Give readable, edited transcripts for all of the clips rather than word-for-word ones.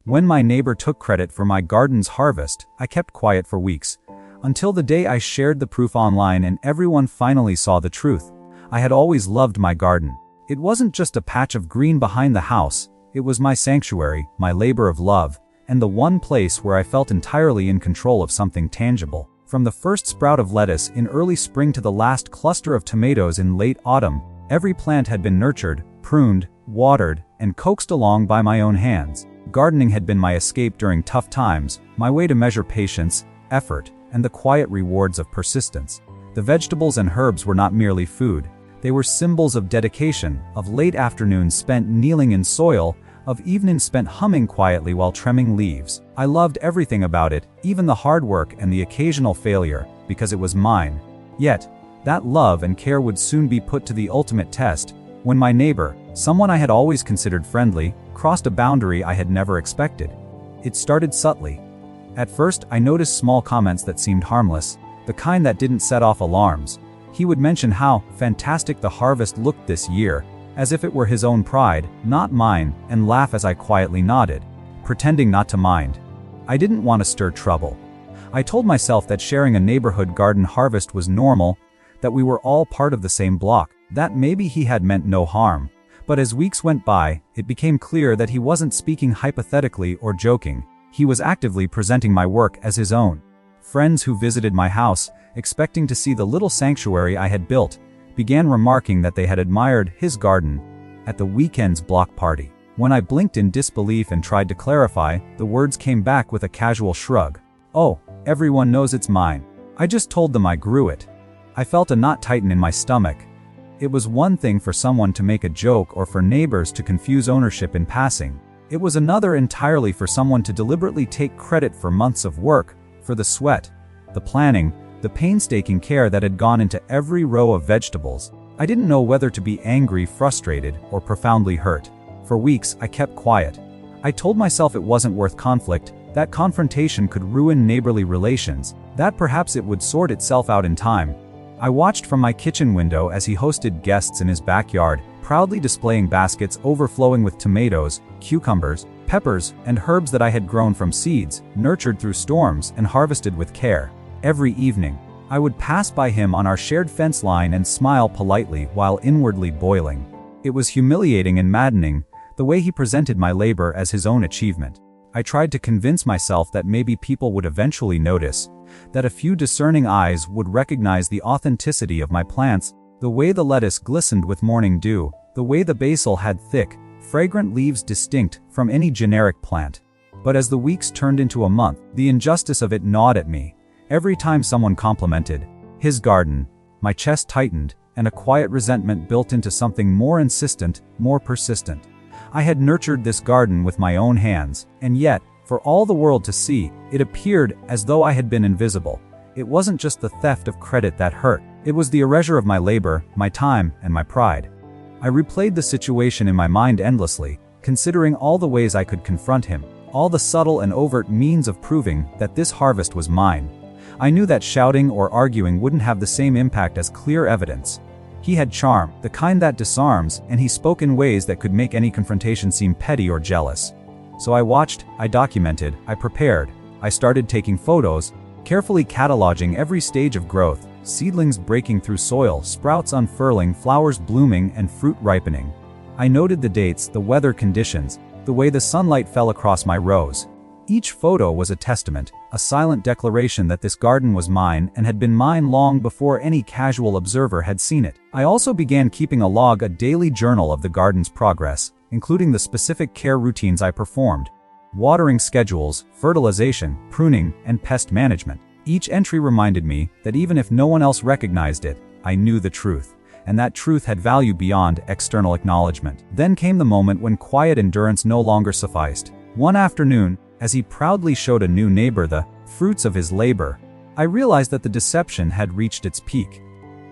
When my neighbor took credit for my garden's harvest, I kept quiet for weeks, until the day I shared the proof online and everyone finally saw the truth. I had always loved my garden. It wasn't just a patch of green behind the house, it was my sanctuary, my labor of love, and the one place where I felt entirely in control of something tangible. From the first sprout of lettuce in early spring to the last cluster of tomatoes in late autumn, every plant had been nurtured, pruned, watered, and coaxed along by my own hands. Gardening had been my escape during tough times, my way to measure patience, effort, and the quiet rewards of persistence. The vegetables and herbs were not merely food. They were symbols of dedication, of late afternoons spent kneeling in soil, of evenings spent humming quietly while trimming leaves. I loved everything about it, even the hard work and the occasional failure, because it was mine. Yet, that love and care would soon be put to the ultimate test, when my neighbor, someone I had always considered friendly, crossed a boundary I had never expected. It started subtly. At first, I noticed small comments that seemed harmless, the kind that didn't set off alarms. He would mention how fantastic the harvest looked this year, as if it were his own pride, not mine, and laugh as I quietly nodded, pretending not to mind. I didn't want to stir trouble. I told myself that sharing a neighborhood garden harvest was normal, that we were all part of the same block, that maybe he had meant no harm. But as weeks went by, it became clear that he wasn't speaking hypothetically or joking. He was actively presenting my work as his own. Friends who visited my house, expecting to see the little sanctuary I had built, began remarking that they had admired his garden at the weekend's block party. When I blinked in disbelief and tried to clarify, the words came back with a casual shrug. "Oh, everyone knows it's mine. I just told them I grew it." I felt a knot tighten in my stomach. It was one thing for someone to make a joke or for neighbors to confuse ownership in passing. It was another entirely for someone to deliberately take credit for months of work, for the sweat, the planning, the painstaking care that had gone into every row of vegetables. I didn't know whether to be angry, frustrated, or profoundly hurt. For weeks, I kept quiet. I told myself it wasn't worth conflict, that confrontation could ruin neighborly relations, that perhaps it would sort itself out in time. I watched from my kitchen window as he hosted guests in his backyard, proudly displaying baskets overflowing with tomatoes, cucumbers, peppers, and herbs that I had grown from seeds, nurtured through storms, and harvested with care. Every evening, I would pass by him on our shared fence line and smile politely while inwardly boiling. It was humiliating and maddening, the way he presented my labor as his own achievement. I tried to convince myself that maybe people would eventually notice, that a few discerning eyes would recognize the authenticity of my plants, the way the lettuce glistened with morning dew, the way the basil had thick, fragrant leaves distinct from any generic plant. But as the weeks turned into a month, the injustice of it gnawed at me. Every time someone complimented his garden, my chest tightened, and a quiet resentment built into something more insistent, more persistent. I had nurtured this garden with my own hands, and yet, for all the world to see, it appeared as though I had been invisible. It wasn't just the theft of credit that hurt. It was the erasure of my labor, my time, and my pride. I replayed the situation in my mind endlessly, considering all the ways I could confront him, all the subtle and overt means of proving that this harvest was mine. I knew that shouting or arguing wouldn't have the same impact as clear evidence. He had charm, the kind that disarms, and he spoke in ways that could make any confrontation seem petty or jealous. So I watched, I documented, I prepared. I started taking photos, carefully cataloging every stage of growth, seedlings breaking through soil, sprouts unfurling, flowers blooming, and fruit ripening. I noted the dates, the weather conditions, the way the sunlight fell across my rows. Each photo was a testament, a silent declaration that this garden was mine and had been mine long before any casual observer had seen it. I also began keeping a daily journal of the garden's progress, including the specific care routines I performed, watering schedules, fertilization, pruning, and pest management. Each entry reminded me that even if no one else recognized it, I knew the truth, and that truth had value beyond external acknowledgement. Then came the moment when quiet endurance no longer sufficed. One afternoon, as he proudly showed a new neighbor the fruits of his labor, I realized that the deception had reached its peak.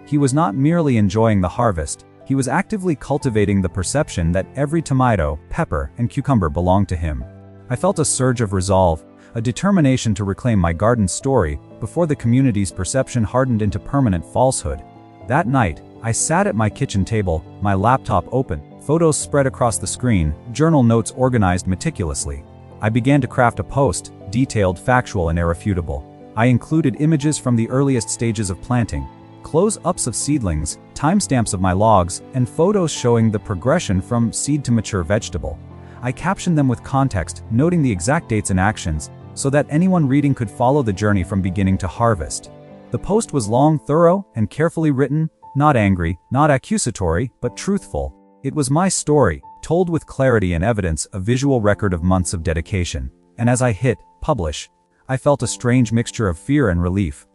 He was not merely enjoying the harvest, he was actively cultivating the perception that every tomato, pepper, and cucumber belonged to him. I felt a surge of resolve, a determination to reclaim my garden story before the community's perception hardened into permanent falsehood. That night, I sat at my kitchen table, my laptop open, photos spread across the screen, journal notes organized meticulously. I began to craft a post, detailed, factual, and irrefutable. I included images from the earliest stages of planting, close-ups of seedlings, timestamps of my logs, and photos showing the progression from seed to mature vegetable. I captioned them with context, noting the exact dates and actions, so that anyone reading could follow the journey from beginning to harvest. The post was long, thorough, and carefully written, not angry, not accusatory, but truthful. It was my story, told with clarity and evidence, a visual record of months of dedication. And as I hit publish, I felt a strange mixture of fear and relief.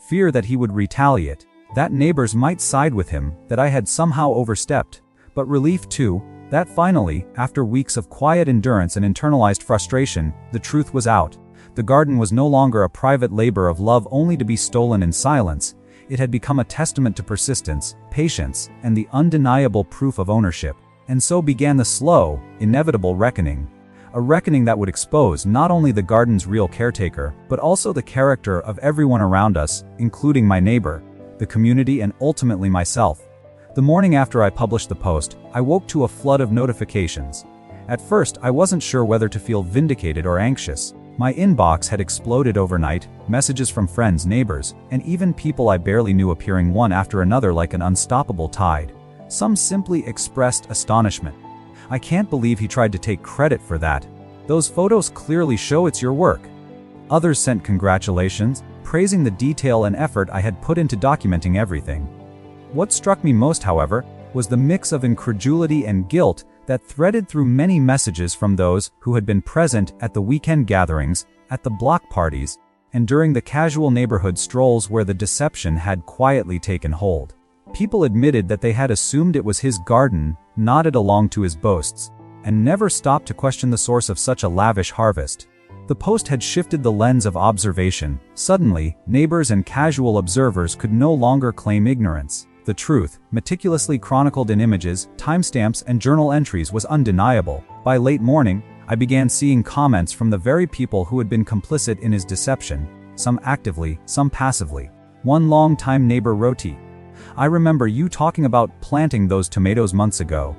Fear that he would retaliate, that neighbors might side with him, that I had somehow overstepped. But relief too, that finally, after weeks of quiet endurance and internalized frustration, the truth was out. The garden was no longer a private labor of love only to be stolen in silence. It had become a testament to persistence, patience, and the undeniable proof of ownership. And so began the slow, inevitable reckoning. A reckoning that would expose not only the garden's real caretaker, but also the character of everyone around us, including my neighbor, the community, and ultimately myself. The morning after I published the post, I woke to a flood of notifications. At first, I wasn't sure whether to feel vindicated or anxious. My inbox had exploded overnight, messages from friends, neighbors, and even people I barely knew appearing one after another like an unstoppable tide. Some simply expressed astonishment. "I can't believe he tried to take credit for that. Those photos clearly show it's your work." Others sent congratulations, praising the detail and effort I had put into documenting everything. What struck me most, however, was the mix of incredulity and guilt that threaded through many messages from those who had been present at the weekend gatherings, at the block parties, and during the casual neighborhood strolls where the deception had quietly taken hold. People admitted that they had assumed it was his garden, nodded along to his boasts, and never stopped to question the source of such a lavish harvest. The post had shifted the lens of observation. Suddenly, neighbors and casual observers could no longer claim ignorance. The truth, meticulously chronicled in images, timestamps, and journal entries, was undeniable. By late morning, I began seeing comments from the very people who had been complicit in his deception, some actively, some passively. One long-time neighbor wrote, "I remember you talking about planting those tomatoes months ago.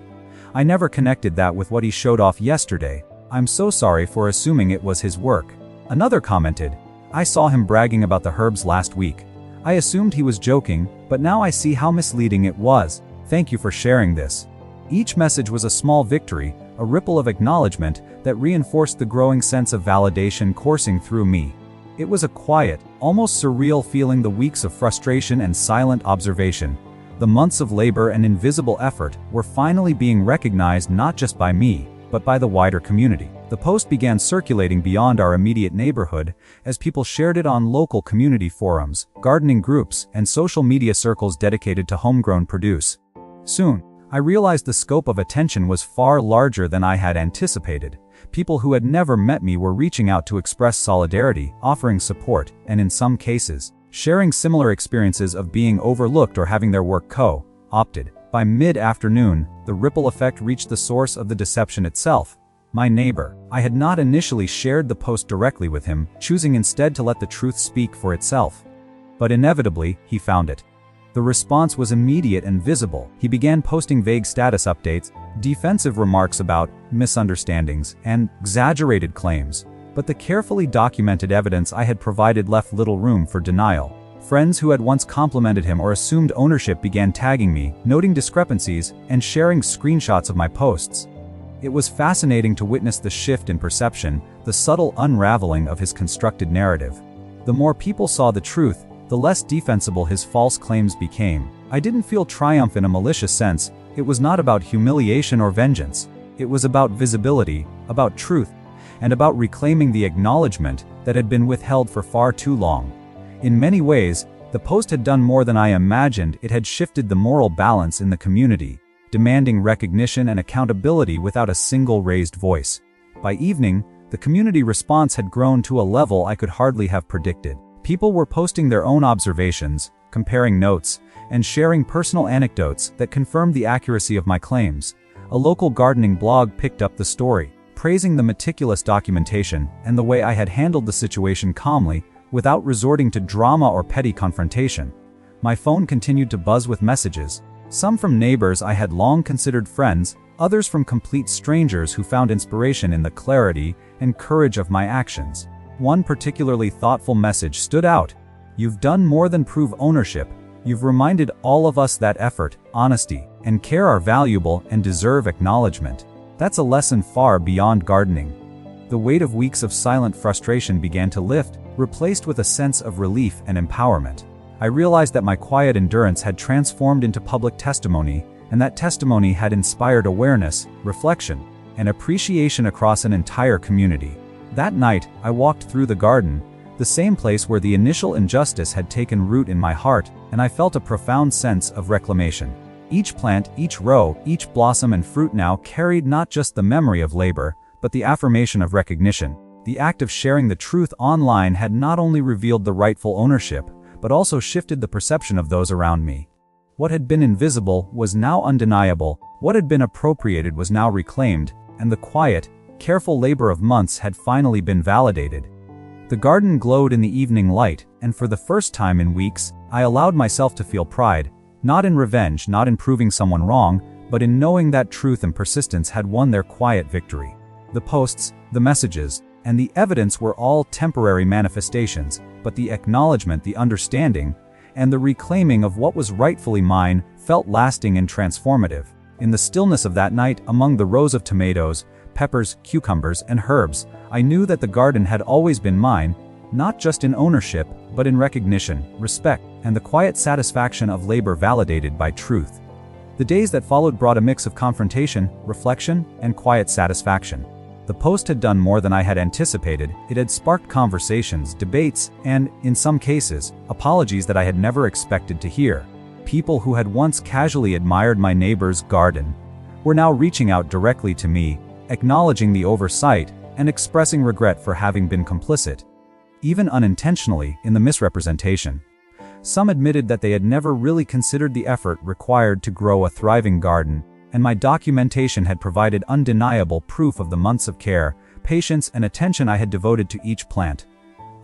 I never connected that with what he showed off yesterday. I'm so sorry for assuming it was his work." Another commented, "I saw him bragging about the herbs last week. I assumed he was joking, but now I see how misleading it was. Thank you for sharing this." Each message was a small victory, a ripple of acknowledgement that reinforced the growing sense of validation coursing through me. It was a quiet, almost surreal feeling, the weeks of frustration and silent observation. The months of labor and invisible effort were finally being recognized not just by me, but by the wider community. The post began circulating beyond our immediate neighborhood as people shared it on local community forums, gardening groups, and social media circles dedicated to homegrown produce. Soon, I realized the scope of attention was far larger than I had anticipated. People who had never met me were reaching out to express solidarity, offering support, and in some cases, sharing similar experiences of being overlooked or having their work co-opted. By mid-afternoon, the ripple effect reached the source of the deception itself, my neighbor. I had not initially shared the post directly with him, choosing instead to let the truth speak for itself. But inevitably, he found it. The response was immediate and visible. He began posting vague status updates, defensive remarks about misunderstandings, and exaggerated claims. But the carefully documented evidence I had provided left little room for denial. Friends who had once complimented him or assumed ownership began tagging me, noting discrepancies, and sharing screenshots of my posts. It was fascinating to witness the shift in perception, the subtle unraveling of his constructed narrative. The more people saw the truth, the less defensible his false claims became. I didn't feel triumph in a malicious sense. It was not about humiliation or vengeance. It was about visibility, about truth, and about reclaiming the acknowledgement that had been withheld for far too long. In many ways, the post had done more than I imagined. It had shifted the moral balance in the community, demanding recognition and accountability without a single raised voice. By evening, the community response had grown to a level I could hardly have predicted. People were posting their own observations, comparing notes, and sharing personal anecdotes that confirmed the accuracy of my claims. A local gardening blog picked up the story, praising the meticulous documentation and the way I had handled the situation calmly, without resorting to drama or petty confrontation. My phone continued to buzz with messages. Some from neighbors I had long considered friends, others from complete strangers who found inspiration in the clarity and courage of my actions. One particularly thoughtful message stood out. "You've done more than prove ownership. You've reminded all of us that effort, honesty, and care are valuable and deserve acknowledgement." That's a lesson far beyond gardening. The weight of weeks of silent frustration began to lift, replaced with a sense of relief and empowerment. I realized that my quiet endurance had transformed into public testimony, and that testimony had inspired awareness, reflection, and appreciation across an entire community. That night, I walked through the garden, the same place where the initial injustice had taken root in my heart, and I felt a profound sense of reclamation. Each plant, each row, each blossom and fruit now carried not just the memory of labor, but the affirmation of recognition. The act of sharing the truth online had not only revealed the rightful ownership, but also shifted the perception of those around me. What had been invisible was now undeniable, what had been appropriated was now reclaimed, and the quiet, careful labor of months had finally been validated. The garden glowed in the evening light, and for the first time in weeks, I allowed myself to feel pride, not in revenge, not in proving someone wrong, but in knowing that truth and persistence had won their quiet victory. The posts, the messages, and the evidence were all temporary manifestations, but the acknowledgement, the understanding, and the reclaiming of what was rightfully mine felt lasting and transformative. In the stillness of that night, among the rows of tomatoes, peppers, cucumbers, and herbs, I knew that the garden had always been mine, not just in ownership, but in recognition, respect, and the quiet satisfaction of labor validated by truth. The days that followed brought a mix of confrontation, reflection, and quiet satisfaction. The post had done more than I had anticipated. It had sparked conversations, debates, and, in some cases, apologies that I had never expected to hear. People who had once casually admired my neighbor's garden were now reaching out directly to me, acknowledging the oversight, and expressing regret for having been complicit, even unintentionally, in the misrepresentation. Some admitted that they had never really considered the effort required to grow a thriving garden, and my documentation had provided undeniable proof of the months of care, patience, and attention I had devoted to each plant.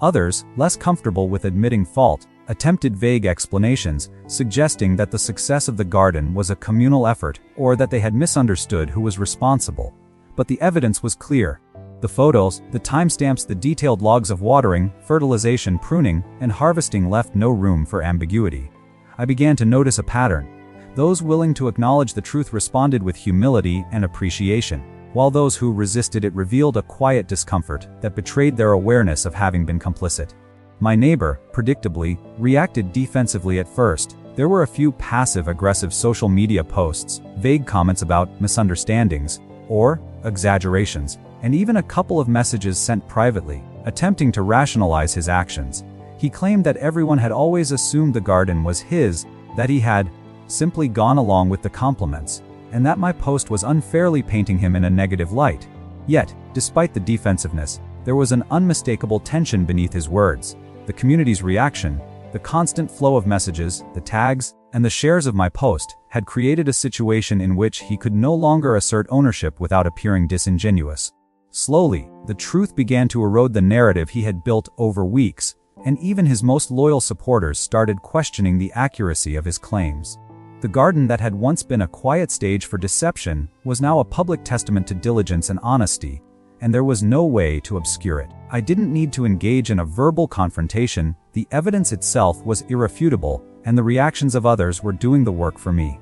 Others, less comfortable with admitting fault, attempted vague explanations, suggesting that the success of the garden was a communal effort, or that they had misunderstood who was responsible. But the evidence was clear. The photos, the timestamps, the detailed logs of watering, fertilization, pruning, and harvesting left no room for ambiguity. I began to notice a pattern. Those willing to acknowledge the truth responded with humility and appreciation, while those who resisted it revealed a quiet discomfort that betrayed their awareness of having been complicit. My neighbor, predictably, reacted defensively at first. There were a few passive-aggressive social media posts, vague comments about misunderstandings, or exaggerations, and even a couple of messages sent privately, attempting to rationalize his actions. He claimed that everyone had always assumed the garden was his, that he had simply gone along with the compliments, and that my post was unfairly painting him in a negative light. Yet, despite the defensiveness, there was an unmistakable tension beneath his words. The community's reaction, the constant flow of messages, the tags, and the shares of my post had created a situation in which he could no longer assert ownership without appearing disingenuous. Slowly, the truth began to erode the narrative he had built over weeks, and even his most loyal supporters started questioning the accuracy of his claims. The garden that had once been a quiet stage for deception was now a public testament to diligence and honesty, and there was no way to obscure it. I didn't need to engage in a verbal confrontation. The evidence itself was irrefutable, and the reactions of others were doing the work for me.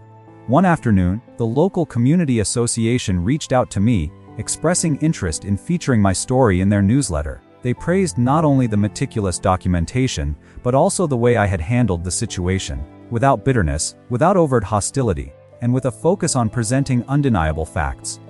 One afternoon, the local community association reached out to me, expressing interest in featuring my story in their newsletter. They praised not only the meticulous documentation, but also the way I had handled the situation, without bitterness, without overt hostility, and with a focus on presenting undeniable facts.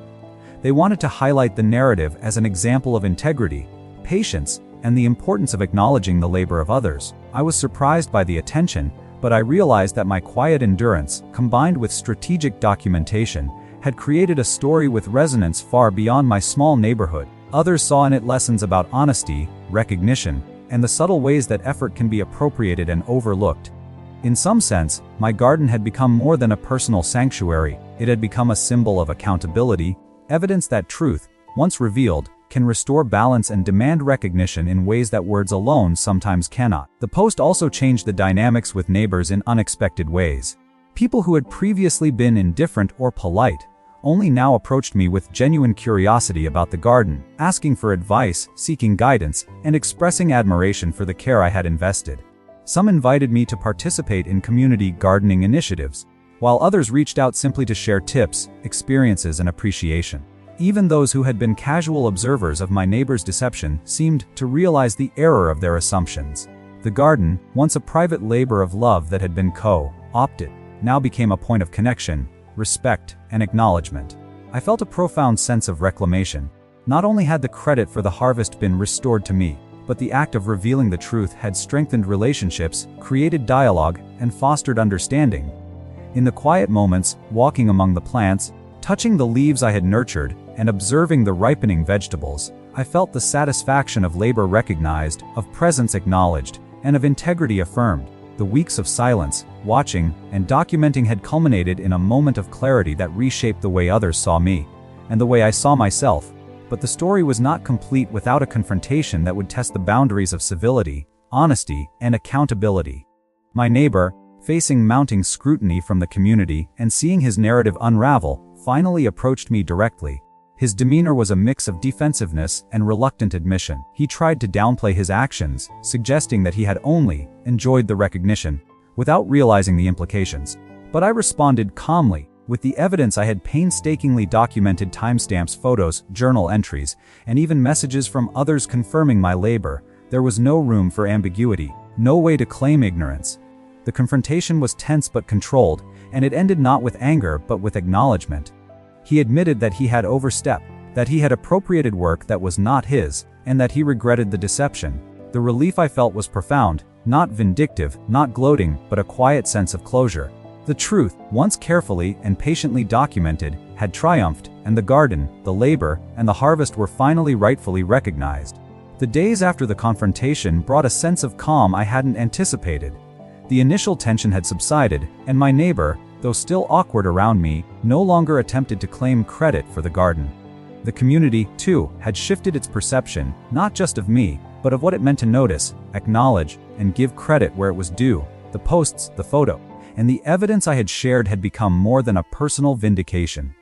They wanted to highlight the narrative as an example of integrity, patience, and the importance of acknowledging the labor of others. I was surprised by the attention, but I realized that my quiet endurance, combined with strategic documentation, had created a story with resonance far beyond my small neighborhood. Others saw in it lessons about honesty, recognition, and the subtle ways that effort can be appropriated and overlooked. In some sense, my garden had become more than a personal sanctuary. It had become a symbol of accountability, evidence that truth, once revealed, can restore balance and demand recognition in ways that words alone sometimes cannot. The post also changed the dynamics with neighbors in unexpected ways. People who had previously been indifferent or polite only now approached me with genuine curiosity about the garden, asking for advice, seeking guidance, and expressing admiration for the care I had invested. Some invited me to participate in community gardening initiatives, while others reached out simply to share tips, experiences, and appreciation. Even those who had been casual observers of my neighbor's deception seemed to realize the error of their assumptions. The garden, once a private labor of love that had been co-opted, now became a point of connection, respect, and acknowledgement. I felt a profound sense of reclamation. Not only had the credit for the harvest been restored to me, but the act of revealing the truth had strengthened relationships, created dialogue, and fostered understanding. In the quiet moments, walking among the plants, touching the leaves I had nurtured, and observing the ripening vegetables, I felt the satisfaction of labor recognized, of presence acknowledged, and of integrity affirmed. The weeks of silence, watching, and documenting had culminated in a moment of clarity that reshaped the way others saw me, and the way I saw myself. But the story was not complete without a confrontation that would test the boundaries of civility, honesty, and accountability. My neighbor, facing mounting scrutiny from the community and seeing his narrative unravel, finally approached me directly. His demeanor was a mix of defensiveness and reluctant admission. He tried to downplay his actions, suggesting that he had only enjoyed the recognition, without realizing the implications. But I responded calmly. With the evidence I had painstakingly documented, timestamps, photos, journal entries, and even messages from others confirming my labor, there was no room for ambiguity, no way to claim ignorance. The confrontation was tense but controlled, and it ended not with anger but with acknowledgement. He admitted that he had overstepped, that he had appropriated work that was not his, and that he regretted the deception. The relief I felt was profound, not vindictive, not gloating, but a quiet sense of closure. The truth, once carefully and patiently documented, had triumphed, and the garden, the labor, and the harvest were finally rightfully recognized. The days after the confrontation brought a sense of calm I hadn't anticipated. The initial tension had subsided, and my neighbor, though still awkward around me, no longer attempted to claim credit for the garden. The community, too, had shifted its perception, not just of me, but of what it meant to notice, acknowledge, and give credit where it was due. The posts, the photo, and the evidence I had shared had become more than a personal vindication.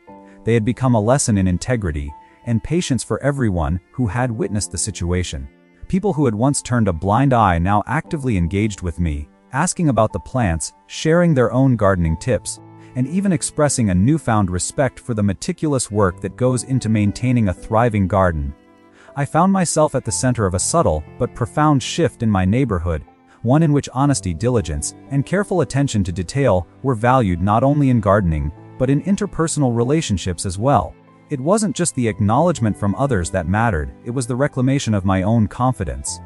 They had become a lesson in integrity and patience for everyone who had witnessed the situation. People who had once turned a blind eye now actively engaged with me, asking about the plants, sharing their own gardening tips, and even expressing a newfound respect for the meticulous work that goes into maintaining a thriving garden. I found myself at the center of a subtle but profound shift in my neighborhood, one in which honesty, diligence, and careful attention to detail were valued not only in gardening, but in interpersonal relationships as well. It wasn't just the acknowledgement from others that mattered, it was the reclamation of my own confidence.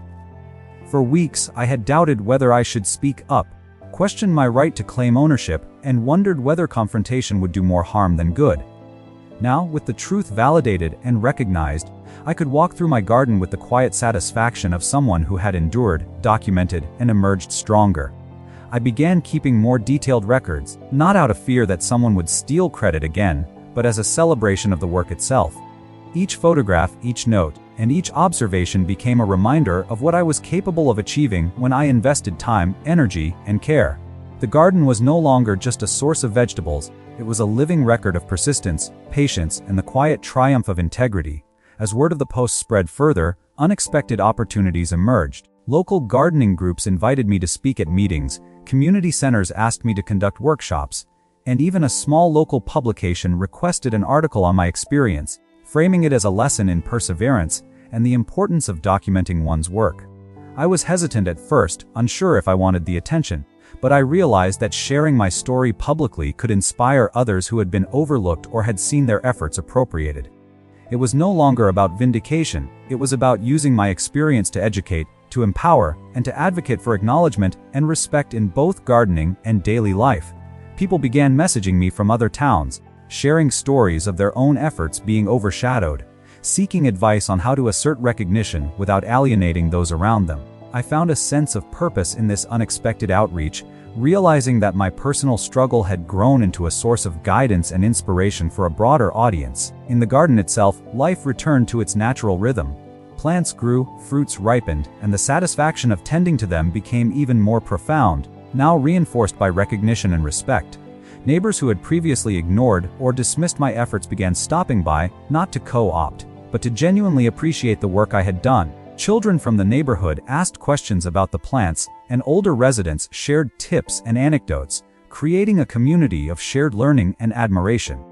For weeks, I had doubted whether I should speak up, questioned my right to claim ownership, and wondered whether confrontation would do more harm than good. Now, with the truth validated and recognized, I could walk through my garden with the quiet satisfaction of someone who had endured, documented, and emerged stronger. I began keeping more detailed records, not out of fear that someone would steal credit again, but as a celebration of the work itself. Each photograph, each note, and each observation became a reminder of what I was capable of achieving when I invested time, energy, and care. The garden was no longer just a source of vegetables, it was a living record of persistence, patience, and the quiet triumph of integrity. As word of the post spread further, unexpected opportunities emerged. Local gardening groups invited me to speak at meetings, community centers asked me to conduct workshops, and even a small local publication requested an article on my experience, framing it as a lesson in perseverance and the importance of documenting one's work. I was hesitant at first, unsure if I wanted the attention, but I realized that sharing my story publicly could inspire others who had been overlooked or had seen their efforts appropriated. It was no longer about vindication, it was about using my experience to educate, to empower, and to advocate for acknowledgement and respect in both gardening and daily life. People began messaging me from other towns, sharing stories of their own efforts being overshadowed, seeking advice on how to assert recognition without alienating those around them. I found a sense of purpose in this unexpected outreach, realizing that my personal struggle had grown into a source of guidance and inspiration for a broader audience. In the garden itself, life returned to its natural rhythm. Plants grew, fruits ripened, and the satisfaction of tending to them became even more profound, now reinforced by recognition and respect. Neighbors who had previously ignored or dismissed my efforts began stopping by, not to co-opt, but to genuinely appreciate the work I had done. Children from the neighborhood asked questions about the plants, and older residents shared tips and anecdotes, creating a community of shared learning and admiration.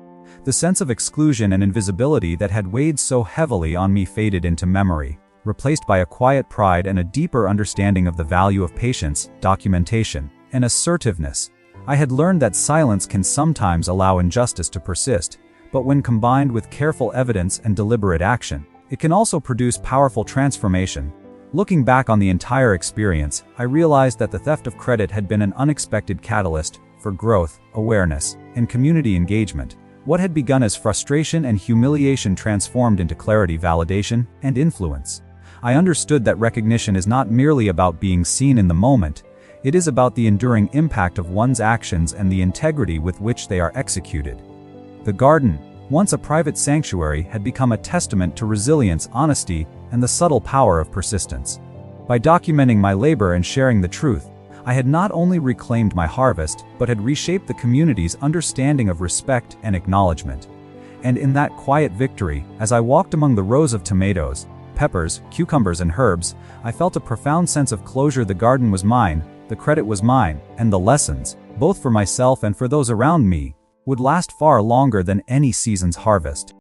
The sense of exclusion and invisibility that had weighed so heavily on me faded into memory, replaced by a quiet pride and a deeper understanding of the value of patience, documentation, and assertiveness. I had learned that silence can sometimes allow injustice to persist, but when combined with careful evidence and deliberate action, it can also produce powerful transformation. Looking back on the entire experience, I realized that the theft of credit had been an unexpected catalyst for growth, awareness, and community engagement. What had begun as frustration and humiliation transformed into clarity, validation, and influence. I understood that recognition is not merely about being seen in the moment, it is about the enduring impact of one's actions and the integrity with which they are executed. The garden, once a private sanctuary, had become a testament to resilience, honesty, and the subtle power of persistence. By documenting my labor and sharing the truth, I had not only reclaimed my harvest, but had reshaped the community's understanding of respect and acknowledgement. And in that quiet victory, as I walked among the rows of tomatoes, peppers, cucumbers, and herbs, I felt a profound sense of closure. The garden was mine, the credit was mine, and the lessons, both for myself and for those around me, would last far longer than any season's harvest.